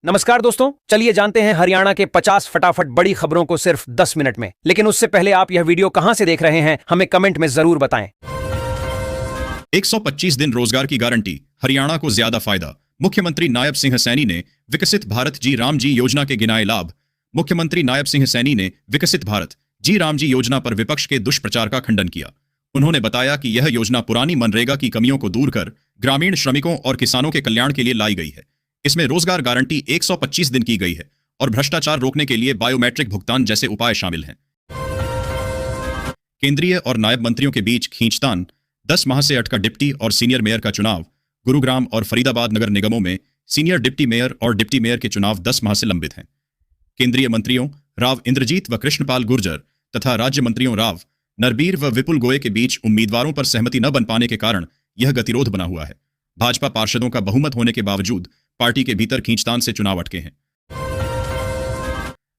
नमस्कार दोस्तों, चलिए जानते हैं हरियाणा के 50 फटाफट बड़ी खबरों को सिर्फ 10 मिनट में। लेकिन उससे पहले आप यह वीडियो कहां से देख रहे हैं, हमें कमेंट में जरूर बताएं। 125 दिन रोजगार की गारंटी, हरियाणा को ज्यादा फायदा। मुख्यमंत्री नायब सिंह सैनी ने विकसित भारत जी राम जी योजना के गिनाए लाभ। मुख्यमंत्री नायब सिंह सैनी ने विकसित भारत जी राम जी योजना पर विपक्ष के दुष्प्रचार का खंडन किया। उन्होंने बताया कि यह योजना पुरानी मनरेगा की कमियों को दूर कर ग्रामीण श्रमिकों और किसानों के कल्याण के लिए लाई गई है। इसमें रोजगार गारंटी 125 दिन की गई है और भ्रष्टाचार रोकने के लिए बायोमेट्रिक भुगतान जैसे उपाय शामिल हैं। केंद्रीय और नायब मंत्रियों के बीच खींचतान, 10 माह से अटका डिप्टी और सीनियर मेयर का चुनाव। गुरुग्राम और फरीदाबाद नगर निगमों में सीनियर डिप्टी मेयर और डिप्टी मेयर के चुनाव 10 माह से लंबित हैं। केंद्रीय मंत्रियों राव इंद्रजीत व कृष्णपाल गुर्जर तथा राज्य मंत्रियों राव नरबीर व विपुल गोये के बीच उम्मीदवारों पर सहमति न बन पाने के कारण यह गतिरोध बना हुआ है। भाजपा पार्षदों का बहुमत होने के बावजूद पार्टी के भीतर खींचतान से चुनाव अटके हैं।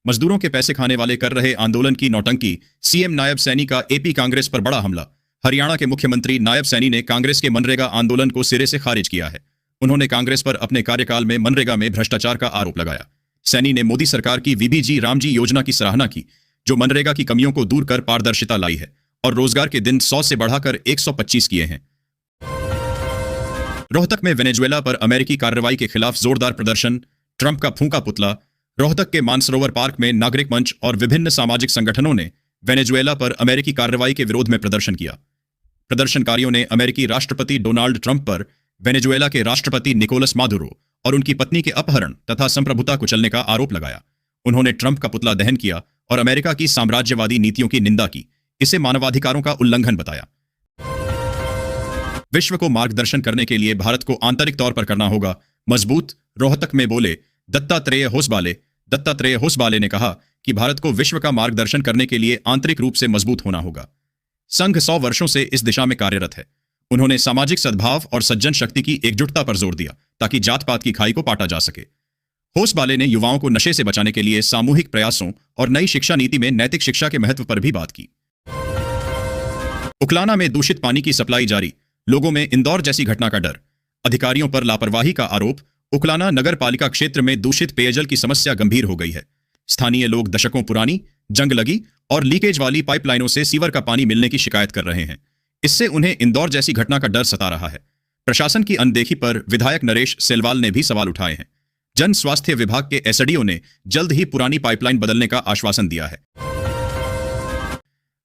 मजदूरों के पैसे खाने वाले कर रहे आंदोलन की नौटंकी, सीएम नायब सैनी का एपी कांग्रेस पर बड़ा हमला। हरियाणा के मुख्यमंत्री नायब सैनी ने कांग्रेस के मनरेगा आंदोलन को सिरे से खारिज किया है। उन्होंने कांग्रेस पर अपने कार्यकाल में मनरेगा में भ्रष्टाचार का आरोप लगाया। सैनी ने मोदी सरकार की वीबीजी रामजी योजना की सराहना की, जो मनरेगा की कमियों को दूर कर पारदर्शिता लाई है और रोजगार के दिन 100 से बढ़ाकर 125 किए हैं। रोहतक में वेनेजुएला पर अमेरिकी कार्रवाई के खिलाफ जोरदार प्रदर्शन, ट्रंप का फूंका पुतला। रोहतक के मानसरोवर पार्क में नागरिक मंच और विभिन्न सामाजिक संगठनों ने वेनेजुएला पर अमेरिकी कार्रवाई के विरोध में प्रदर्शन किया। प्रदर्शनकारियों ने अमेरिकी राष्ट्रपति डोनाल्ड ट्रंप पर वेनेजुएला के राष्ट्रपति निकोलस मादुरो और उनकी पत्नी के अपहरण तथा संप्रभुता कुचलने का आरोप लगाया। उन्होंने ट्रंप का पुतला दहन किया और अमेरिका की साम्राज्यवादी नीतियों की निंदा की। इसे मानवाधिकारों का उल्लंघन बताया। विश्व को मार्गदर्शन करने के लिए भारत को आंतरिक तौर पर करना होगा मजबूत, रोहतक में बोले दत्तात्रेय होसबाले। दत्तात्रेय होसबाले ने कहा कि भारत को विश्व का मार्गदर्शन करने के लिए आंतरिक रूप से मजबूत होना होगा। संघ 100 वर्षों से इस दिशा में कार्यरत है। उन्होंने सामाजिक सद्भाव और सज्जन शक्ति की एकजुटता पर जोर दिया ताकि जात पात की खाई को पाटा जा सके। होसबाले ने युवाओं को नशे से बचाने के लिए सामूहिक प्रयासों और नई शिक्षा नीति में नैतिक शिक्षा के महत्व पर भी बात की। उकलाना में दूषित पानी की सप्लाई जारी, लोगों में इंदौर जैसी घटना का डर। अधिकारियों पर लापरवाही का आरोप। उकलाना नगर पालिका क्षेत्र में दूषित पेयजल की समस्या गंभीर हो गई है। स्थानीय लोग दशकों पुरानी, जंग लगी और लीकेज वाली पाइपलाइनों से सीवर का पानी मिलने की शिकायत कर रहे हैं। इससे उन्हें इंदौर जैसी घटना का डर सता रहा है। प्रशासन की अनदेखी पर विधायक नरेश सेलवाल ने भी सवाल उठाए हैं। जन स्वास्थ्य विभाग के एसडीओ ने जल्द ही पुरानी पाइपलाइन बदलने का आश्वासन दिया है।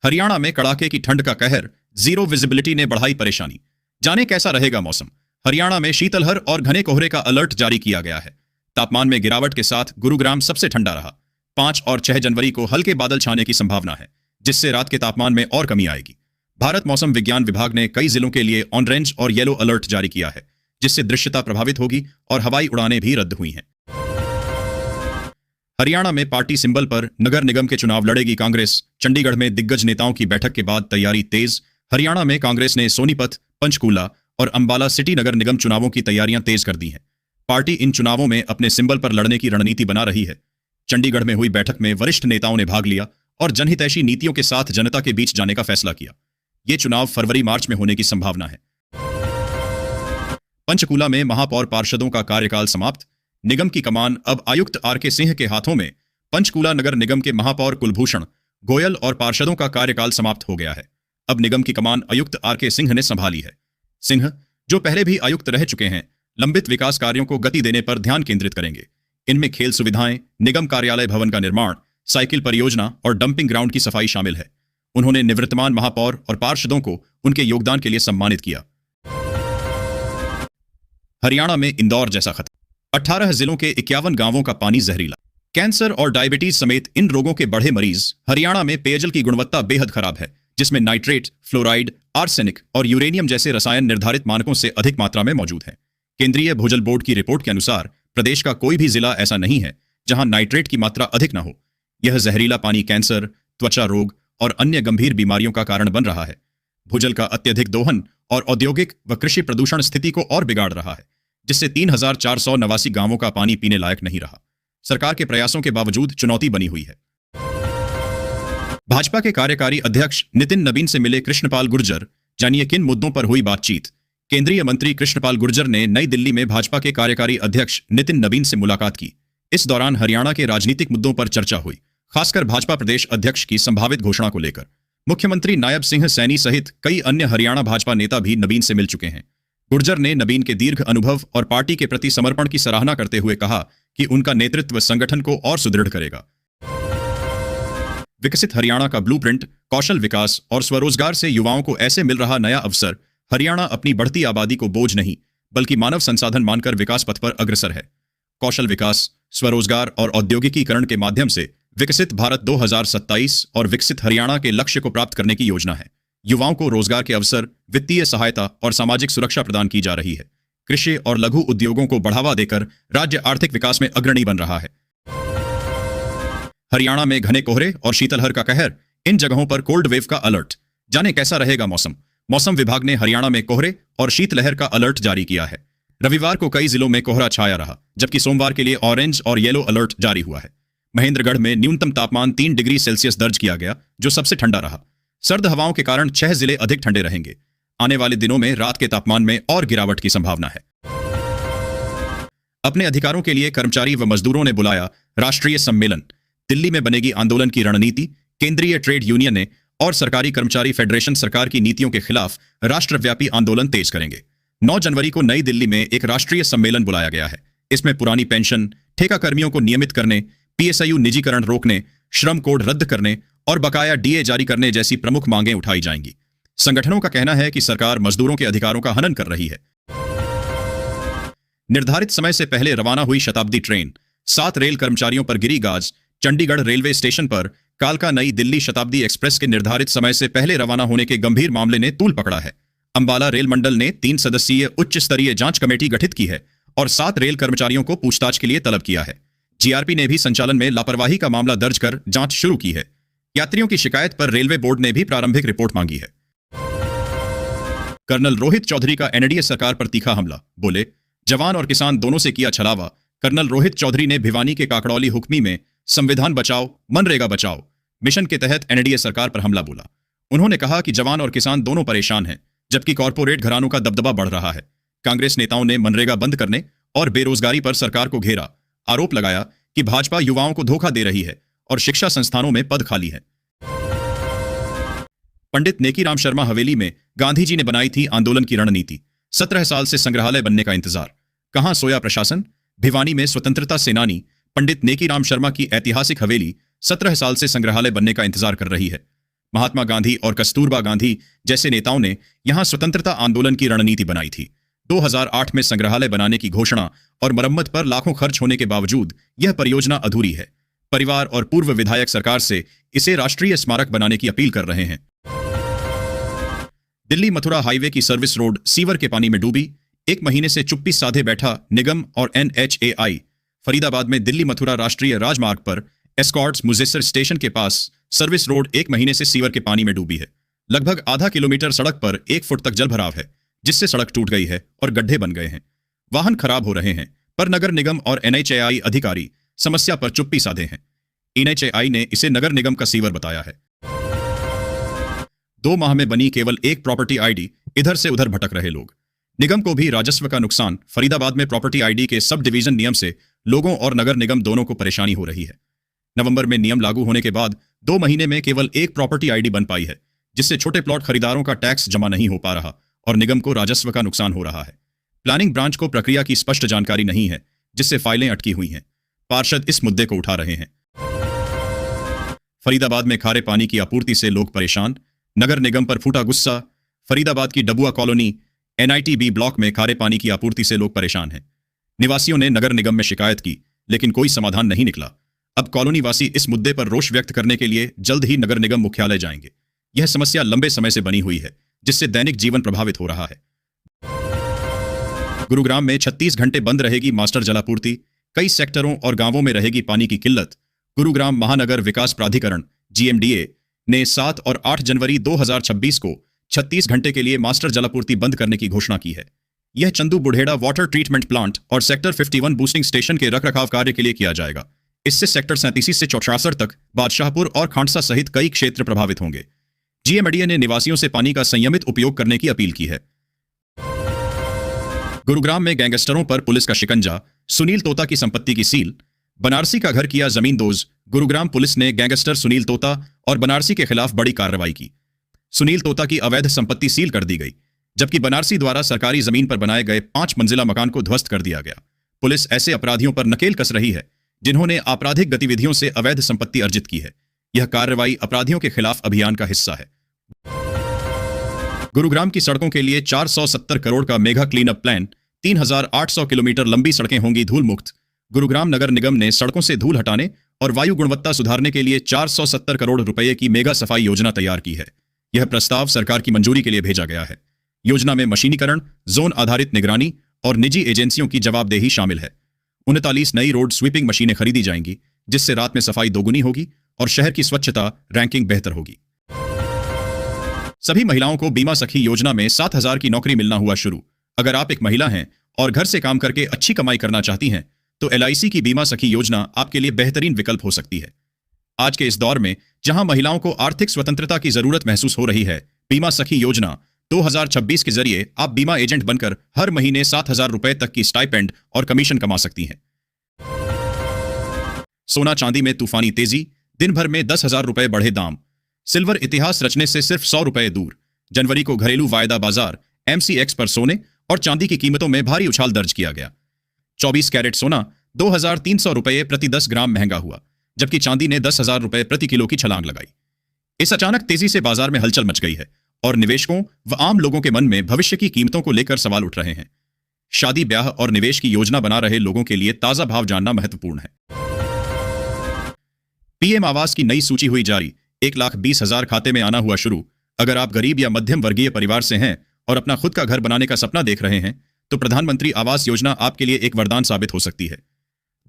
हरियाणा में कड़ाके की ठंड का कहर, जीरो विजिबिलिटी ने बढ़ाई परेशानी। जाने कैसा रहेगा मौसम। हरियाणा में शीतलहर और घने कोहरे का अलर्ट जारी किया गया है। तापमान में गिरावट के साथ गुरुग्राम सबसे ठंडा रहा। 5 और 6 जनवरी को हल्के बादल छाने की संभावना है, जिससे रात के तापमान में और कमी आएगी। भारत मौसम विज्ञान विभाग ने कई जिलों के लिए ऑरेंज और येलो अलर्ट जारी किया है, जिससे दृश्यता प्रभावित होगी और हवाई उड़ानें भी रद्द हुई हैं। हरियाणा में पार्टी सिंबल पर नगर निगम के चुनाव लड़ेगी कांग्रेस। चंडीगढ़ में दिग्गज नेताओं की बैठक के बाद तैयारी तेज। हरियाणा में कांग्रेस ने सोनीपत, पंचकूला और अंबाला सिटी नगर निगम चुनावों की तैयारियां तेज कर दी हैं। पार्टी इन चुनावों में अपने सिंबल पर लड़ने की रणनीति बना रही है। चंडीगढ़ में हुई बैठक में वरिष्ठ नेताओं ने भाग लिया और जनहितैषी नीतियों के साथ जनता के बीच जाने का फैसला किया। ये चुनाव फरवरी-मार्च में होने की संभावना है। पंचकूला में महापौर पार्षदों का कार्यकाल समाप्त। निगम की कमान अब आयुक्त आर.के. सिंह के हाथों में। पंचकूला नगर निगम के महापौर कुलभूषण गोयल और पार्षदों का कार्यकाल समाप्त हो गया है। अब निगम की कमान आयुक्त आर.के. सिंह ने संभाली है। सिंह, जो पहले भी आयुक्त रह चुके हैं, लंबित विकास कार्यों को गति देने पर ध्यान केंद्रित करेंगे। इनमें खेल सुविधाएं, निगम कार्यालय भवन का निर्माण, साइकिल परियोजना और डंपिंग ग्राउंड की सफाई शामिल है। उन्होंने निवृत्तमान महापौर और पार्षदों को उनके योगदान के लिए सम्मानित किया। हरियाणा में इंदौर जैसा खतरा, 18 जिलों के 51 गांवों का पानी जहरीला। कैंसर और डायबिटीज समेत इन रोगों के बढ़े मरीज। हरियाणा में पेयजल की गुणवत्ता बेहद खराब है, जिसमें नाइट्रेट, फ्लोराइड, आर्सेनिक और यूरेनियम जैसे रसायन निर्धारित मानकों से अधिक मात्रा में मौजूद हैं। केंद्रीय भूजल बोर्ड की रिपोर्ट के अनुसार प्रदेश का कोई भी जिला ऐसा नहीं है जहां नाइट्रेट की मात्रा अधिक न हो। यह जहरीला पानी कैंसर, त्वचा रोग और अन्य गंभीर बीमारियों का कारण बन रहा है। भूजल का अत्यधिक दोहन और औद्योगिक व कृषि प्रदूषण स्थिति को और बिगाड़ रहा है, जिससे 3489 गांवों का पानी पीने लायक नहीं रहा। सरकार के प्रयासों के बावजूद चुनौती बनी हुई है। भाजपा के कार्यकारी अध्यक्ष नितिन नवीन से मिले कृष्णपाल गुर्जर। जानिए किन मुद्दों पर हुई बातचीत। केंद्रीय मंत्री कृष्णपाल गुर्जर ने नई दिल्ली में भाजपा के कार्यकारी अध्यक्ष नितिन नवीन से मुलाकात की। इस दौरान हरियाणा के राजनीतिक मुद्दों पर चर्चा हुई, खासकर भाजपा प्रदेश अध्यक्ष की संभावित घोषणा को लेकर। मुख्यमंत्री नायब सिंह सैनी सहित कई अन्य हरियाणा भाजपा नेता भी नवीन से मिल चुके हैं। गुर्जर ने नवीन के दीर्घ अनुभव और पार्टी के प्रति समर्पण की सराहना करते हुए कहा कि उनका नेतृत्व संगठन को और सुदृढ़ करेगा। विकसित हरियाणा का ब्लूप्रिंट, कौशल विकास और स्वरोजगार से युवाओं को ऐसे मिल रहा नया अवसर। हरियाणा अपनी बढ़ती आबादी को बोझ नहीं बल्कि मानव संसाधन मानकर विकास पथ पर अग्रसर है। कौशल विकास, स्वरोजगार और औद्योगिकीकरण के माध्यम से विकसित भारत 2027 और विकसित हरियाणा के लक्ष्य को प्राप्त करने की योजना है। युवाओं को रोजगार के अवसर, वित्तीय सहायता और सामाजिक सुरक्षा प्रदान की जा रही है। कृषि और लघु उद्योगों को बढ़ावा देकर राज्य आर्थिक विकास में अग्रणी बन रहा है। हरियाणा में घने कोहरे और शीतलहर का कहर, इन जगहों पर कोल्ड वेव का अलर्ट। जाने कैसा रहेगा मौसम। मौसम विभाग ने हरियाणा में कोहरे और शीतलहर का अलर्ट जारी किया है। रविवार को कई जिलों में कोहरा छाया रहा, जबकि सोमवार के लिए ऑरेंज और येलो अलर्ट जारी हुआ है। महेंद्रगढ़ में न्यूनतम तापमान 3 डिग्री सेल्सियस दर्ज किया गया, जो सबसे ठंडा रहा। सर्द हवाओं के कारण 6 जिले अधिक ठंडे रहेंगे। आने वाले दिनों में रात के तापमान में और गिरावट की संभावना है। अपने अधिकारों के लिए कर्मचारी व मजदूरों ने बुलाया राष्ट्रीय सम्मेलन। दिल्ली में बनेगी आंदोलन की रणनीति। केंद्रीय ट्रेड यूनियन ने और सरकारी कर्मचारी फेडरेशन सरकार की नीतियों के खिलाफ राष्ट्रव्यापी आंदोलन तेज करेंगे। 9 जनवरी को नई दिल्ली में एक राष्ट्रीय सम्मेलन बुलाया गया है। इसमें पुरानी पेंशन, ठेका कर्मियों को नियमित करने, पीएसआईयू निजीकरण रोकने, श्रम कोड रद्द करने और बकाया डीए जारी करने जैसी प्रमुख मांगें उठाई जाएंगी। संगठनों का कहना है कि सरकार मजदूरों के अधिकारों का हनन कर रही है। निर्धारित समय से पहले रवाना हुई शताब्दी ट्रेन, 7 रेल कर्मचारियों पर गिरी गाज। चंडीगढ़ रेलवे स्टेशन पर कालका नई दिल्ली शताब्दी एक्सप्रेस के निर्धारित समय से पहले रवाना होने के गंभीर मामले ने तूल पकड़ा है। अंबाला रेल मंडल ने 3 सदस्यीय उच्च स्तरीय जांच कमेटी गठित की है और 7 रेल कर्मचारियों को पूछताछ के लिए तलब किया है। जीआरपी ने भी संचालन में लापरवाही का मामला दर्ज कर जांच शुरू की है। यात्रियों की शिकायत पर रेलवे बोर्ड ने भी प्रारंभिक रिपोर्ट मांगी है। कर्नल रोहित चौधरी का एनडीए सरकार पर तीखा हमला, बोले जवान और किसान दोनों से किया छलावा। कर्नल रोहित चौधरी ने भिवानी के काकड़ौली हुक्मी में संविधान बचाओ मनरेगा बचाओ मिशन के तहत एनडीए सरकार पर हमला बोला। उन्होंने कहा कि जवान और किसान दोनों परेशान हैं, जबकि कॉरपोरेट घरानों का दबदबा बढ़ रहा है। कांग्रेस नेताओं ने मनरेगा बंद करने और बेरोजगारी पर सरकार को घेरा। आरोप लगाया कि भाजपा युवाओं को धोखा दे रही है और शिक्षा संस्थानों में पद खाली है। पंडित नेकीराम शर्मा हवेली में गांधी जी ने बनाई थी आंदोलन की रणनीति। 17 साल से संग्रहालय बनने का इंतजार, कहां सोया प्रशासन। भिवानी में स्वतंत्रता सेनानी पंडित नेकीराम शर्मा की ऐतिहासिक हवेली 17 साल से संग्रहालय बनने का इंतजार कर रही है। महात्मा गांधी और कस्तूरबा गांधी जैसे नेताओं ने यहां स्वतंत्रता आंदोलन की रणनीति बनाई थी। 2008 में संग्रहालय बनाने की घोषणा और मरम्मत पर लाखों खर्च होने के बावजूद यह परियोजना अधूरी है। परिवार और पूर्व विधायक सरकार से इसे राष्ट्रीय स्मारक बनाने की अपील कर रहे हैं। दिल्ली मथुरा हाईवे की सर्विस रोड सीवर के पानी में डूबी। 1 महीने से चुप्पी साधे बैठा निगम और NHAI। फरीदाबाद में दिल्ली मथुरा राष्ट्रीय राजमार्ग पर एस्कॉर्ट्स मुजेसर स्टेशन के पास सर्विस रोड 1 महीने से सीवर के पानी में डूबी है। लगभग आधा किलोमीटर सड़क पर 1 फुट तक जलभराव है, जिससे सड़क टूट गई है और गड्ढे बन गए हैं। वाहन खराब हो रहे हैं, पर नगर निगम और NHAI अधिकारी समस्या पर चुप्पी साधे हैं। NHAI ने इसे नगर निगम का सीवर बताया है। 2 माह में बनी केवल एक प्रॉपर्टी आईडी, इधर से उधर भटक रहे लोग। निगम को भी राजस्व का नुकसान। फरीदाबाद में प्रॉपर्टी आईडी के सब डिवीजन नियम से लोगों और नगर निगम दोनों को परेशानी हो रही है। नवंबर में नियम लागू होने के बाद 2 महीने में केवल एक प्रॉपर्टी आईडी बन पाई है, जिससे छोटे प्लॉट खरीदारों का टैक्स जमा नहीं हो पा रहा और निगम को राजस्व का नुकसान हो रहा है। प्लानिंग ब्रांच को प्रक्रिया की स्पष्ट जानकारी नहीं है, जिससे फाइलें अटकी हुई हैं। पार्षद इस मुद्दे को उठा रहे हैं। फरीदाबाद में खारे पानी की आपूर्ति से लोग परेशान। नगर निगम पर फूटा गुस्सा। फरीदाबाद की डबुआ कॉलोनी NITB ब्लॉक में खारे पानी की आपूर्ति से लोग परेशान हैं। निवासियों ने नगर निगम में शिकायत की, लेकिन कोई समाधान नहीं निकला। अब कॉलोनी वासी इस मुद्दे पर रोष व्यक्त करने के लिए जल्द ही नगर निगम मुख्यालय जाएंगे। यह समस्या लंबे समय से बनी हुई है, जिससे दैनिक जीवन प्रभावित हो रहा है। गुरुग्राम में 36 घंटे बंद रहेगी मास्टर जलापूर्ति। कई सेक्टरों और गांवों में रहेगी पानी की किल्लत। गुरुग्राम महानगर विकास प्राधिकरण GMDA ने 7 और 8 जनवरी 2026 को 36 घंटे के लिए मास्टर जलापूर्ति बंद करने की घोषणा की है। यह चंदू बुढ़ेड़ा वाटर ट्रीटमेंट प्लांट और सेक्टर 51 बूस्टिंग स्टेशन के रखरखाव कार्य के लिए किया जाएगा। इससे सेक्टर 37 से 64 तक बादशाहपुर और खांडसा सहित कई क्षेत्र प्रभावित होंगे। GMDA ने निवासियों से पानी का संयमित उपयोग करने की अपील की है। गुरुग्राम में गैंगस्टरों पर पुलिस का शिकंजा। सुनील तोता की संपत्ति की सील। बनारसी का घर किया जमींदोज। गुरुग्राम पुलिस ने गैंगस्टर सुनील तोता और बनारसी के खिलाफ बड़ी कार्रवाई की। सुनील तोता की अवैध संपत्ति सील कर दी गई, जबकि बनारसी द्वारा सरकारी जमीन पर बनाए गए 5 मंजिला मकान को ध्वस्त कर दिया गया। पुलिस ऐसे अपराधियों पर नकेल कस रही है जिन्होंने आपराधिक गतिविधियों से अवैध संपत्ति अर्जित की है। यह कार्रवाई अपराधियों के खिलाफ अभियान का हिस्सा है। गुरुग्राम की सड़कों के लिए 470 करोड़ का mega clean up plan. 3800 kilometre लंबी सड़कें होंगी धूल मुक्त। गुरुग्राम नगर निगम ने सड़कों से धूल हटाने और वायु गुणवत्ता सुधारने के लिए 470 करोड़ रुपए की मेगा सफाई योजना तैयार की है। यह प्रस्ताव सरकार की मंजूरी के लिए भेजा गया है। योजना में मशीनीकरण, जोन आधारित निगरानी और निजी एजेंसियों की जवाबदेही शामिल है। 39 नई रोड स्वीपिंग मशीनें खरीदी जाएंगी, जिससे रात में सफाई दोगुनी होगी और शहर की स्वच्छता रैंकिंग बेहतर होगी। सभी महिलाओं को बीमा सखी योजना में 7,000 की नौकरी मिलना हुआ शुरू। अगर आप एक महिला हैं और घर से काम करके अच्छी कमाई करना चाहती हैं, तो LIC की बीमा सखी योजना आपके लिए बेहतरीन विकल्प हो सकती है। आज के इस दौर में जहां महिलाओं को आर्थिक स्वतंत्रता की जरूरत महसूस हो रही है, बीमा सखी योजना 2026 के जरिए आप बीमा एजेंट बनकर हर महीने 7,000 रुपए तक की स्टाइपेंड और कमीशन कमा सकती हैं। सोना चांदी में तूफानी तेजी, दिन भर में 10,000 रुपए बढ़े दाम। सिल्वर इतिहास रचने से सिर्फ 100 रुपए दूर। जनवरी को घरेलू वायदा बाजार MCX पर सोने और चांदी की कीमतों में भारी उछाल दर्ज किया गया। 24 कैरेट सोना 2,300 रुपए प्रति 10 ग्राम महंगा हुआ, जबकि चांदी ने 10,000 रुपए प्रति किलो की छलांग लगाई। इस अचानक तेजी से बाजार में हलचल मच गई है और निवेशकों व आम लोगों के मन में भविष्य की कीमतों को लेकर सवाल उठ रहे हैं। शादी, ब्याह और निवेश की योजना बना रहे लोगों के लिए ताजा भाव जानना महत्वपूर्ण है। PM आवास की नई सूची हुई जारी। 1,20,000 खाते में आना हुआ शुरू। अगर आप गरीब या मध्यम वर्गीय परिवार से हैं और अपना खुद का घर बनाने का सपना देख रहे हैं, तो प्रधानमंत्री आवास योजना आपके लिए एक वरदान साबित हो सकती है।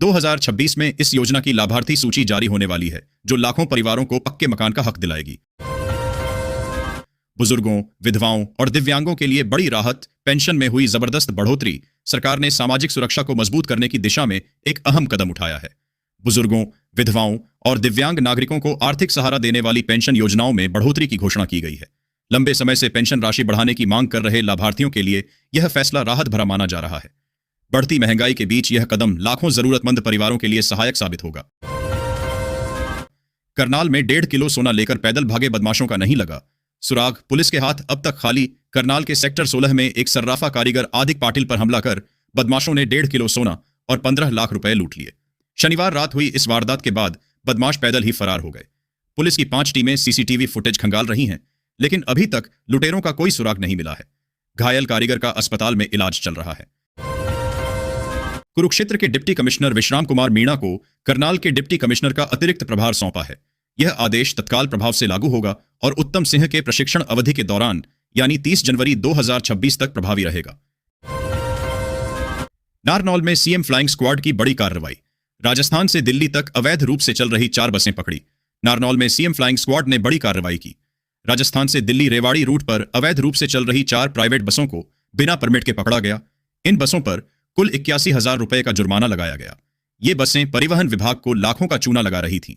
2026 में इस योजना की लाभार्थी सूची जारी होने वाली है, जो लाखों परिवारों को पक्के मकान का हक दिलाएगी। बुजुर्गों, विधवाओं और दिव्यांगों के लिए बड़ी राहत। पेंशन में हुई जबरदस्त बढ़ोतरी। सरकार ने सामाजिक सुरक्षा को मजबूत करने की दिशा में एक अहम कदम उठाया है। बुजुर्गों, विधवाओं और दिव्यांग नागरिकों को आर्थिक सहारा देने वाली पेंशन योजनाओं में बढ़ोतरी की घोषणा की गई है। लंबे समय से पेंशन राशि बढ़ाने की मांग कर रहे लाभार्थियों के लिए यह फैसला राहत भरा माना जा रहा है। बढ़ती महंगाई के बीच यह कदम लाखों जरूरतमंद परिवारों के लिए सहायक साबित होगा। करनाल में 1.5 किलो सोना लेकर पैदल भागे बदमाशों का नहीं लगा सुराग। पुलिस के हाथ अब तक खाली। करनाल के सेक्टर 16 में एक सर्राफा कारीगर आदिक पाटिल पर हमला कर बदमाशों ने 1.5 किलो सोना और 15 लाख रुपए लूट लिए। शनिवार रात हुई इस वारदात के बाद बदमाश पैदल ही फरार हो गए। पुलिस की 5 टीमें CCTV फुटेज खंगाल रही हैं, लेकिन अभी तक लुटेरों का कोई सुराग नहीं मिला है। घायल कारीगर का अस्पताल में इलाज चल रहा है। कुरुक्षेत्र के डिप्टी कमिश्नर विश्राम कुमार मीणा को करनाल के डिप्टी कमिश्नर का अतिरिक्त प्रभार सौंपा है। यह आदेश तत्काल प्रभाव से लागू होगा और उत्तम सिंह के प्रशिक्षण अवधि के दौरान यानी 30 जनवरी 2026 तक प्रभावी रहेगा। नारनौल में CM फ्लाइंग स्क्वाड की बड़ी कार्रवाई। राजस्थान से दिल्ली तक अवैध रूप से चल रही 4 बसें पकड़ी। नारनौल में CM फ्लाइंग स्क्वाड ने बड़ी कार्रवाई की। राजस्थान से दिल्ली रेवाड़ी रूट पर अवैध रूप से चल रही 4 प्राइवेट बसों को बिना परमिट के पकड़ा गया। इन बसों पर कुल 81,000 रुपए का जुर्माना लगाया गया। ये बसें परिवहन विभाग को लाखों का चूना लगा रही थीं।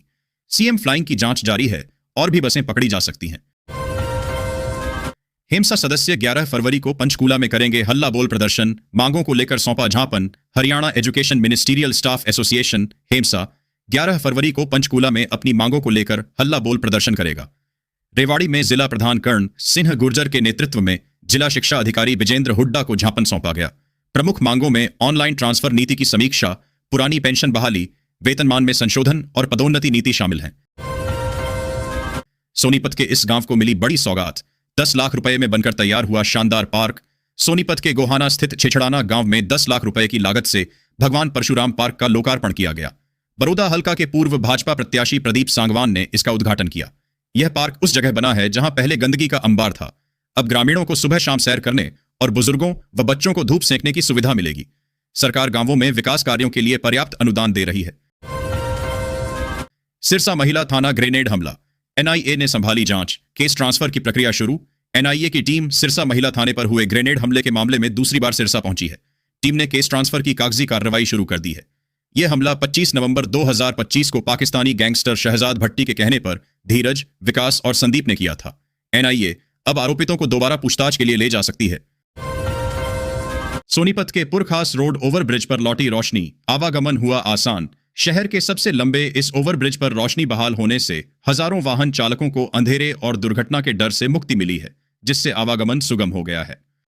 CM फ्लाइंग की जांच जारी है और भी बसें पकड़ी जा सकती हैं। हेमसा सदस्य 11 फरवरी को पंचकूला में करेंगे हल्ला बोल प्रदर्शन। मांगों को लेकर सौंपा झापन। Haryana education ministerial staff association HEMSA 11 फरवरी को पंचकूला में अपनी मांगों को लेकर हल्ला बोल प्रदर्शन करेगा। रेवाड़ी में जिला प्रधान कर्ण सिंह गुर्जर के नेतृत्व में जिला शिक्षा अधिकारी विजेंद्र हुड्डा को ज्ञापन सौंपा गया। प्रमुख मांगों में ऑनलाइन ट्रांसफर नीति की समीक्षा, पुरानी पेंशन बहाली, वेतनमान में संशोधन और पदोन्नति नीति शामिल हैं। सोनीपत के इस गांव को मिली बड़ी सौगात। 10 लाख रुपए में बनकर तैयार हुआ शानदार पार्क। सोनीपत के गोहाना स्थित छिछड़ाना गांव में 10 लाख रुपए की लागत से भगवान परशुराम पार्क का लोकार्पण किया गया। बड़ौदा हलका के पूर्व भाजपा प्रत्याशी प्रदीप सांगवान ने इसका उद्घाटन किया। यह पार्क उस जगह बना है जहां पहले गंदगी का अंबार था। अब ग्रामीणों को सुबह शाम सैर करने और बुजुर्गों व बच्चों को धूप सेंकने की सुविधा मिलेगी। सरकार गांवों में विकास कार्यों के लिए पर्याप्त अनुदान दे रही है। सिरसा महिला थाना ग्रेनेड हमला। NIA ने संभाली जांच। केस ट्रांसफर की प्रक्रिया शुरू। NIA की टीम सिरसा महिला थाने पर हुए ग्रेनेड हमले के मामले में दूसरी बार सिरसा पहुंची है। टीम ने केस ट्रांसफर की कागजी कार्रवाई शुरू कर दी है। यह हमला 25 नवंबर 2025 को पाकिस्तानी गैंगस्टर शहजाद भट्टी के कहने पर धीरज, विकास और संदीप ने किया था। NIA अब आरोपितों को दोबारा पूछताछ के लिए ले जा सकती है। सोनीपत के पुरखास रोड ओवरब्रिज पर लौटी रोशनी। आवागमन हुआ आसान। शहर के सबसे लंबे इस ओवरब्रिज पर रोशनी बहाल होने से हजारों वाहन चालकों को अंधेरे और दुर्घटना के डर से मुक्ति मिली है, जिससे आवागमन सुगम हो गया है।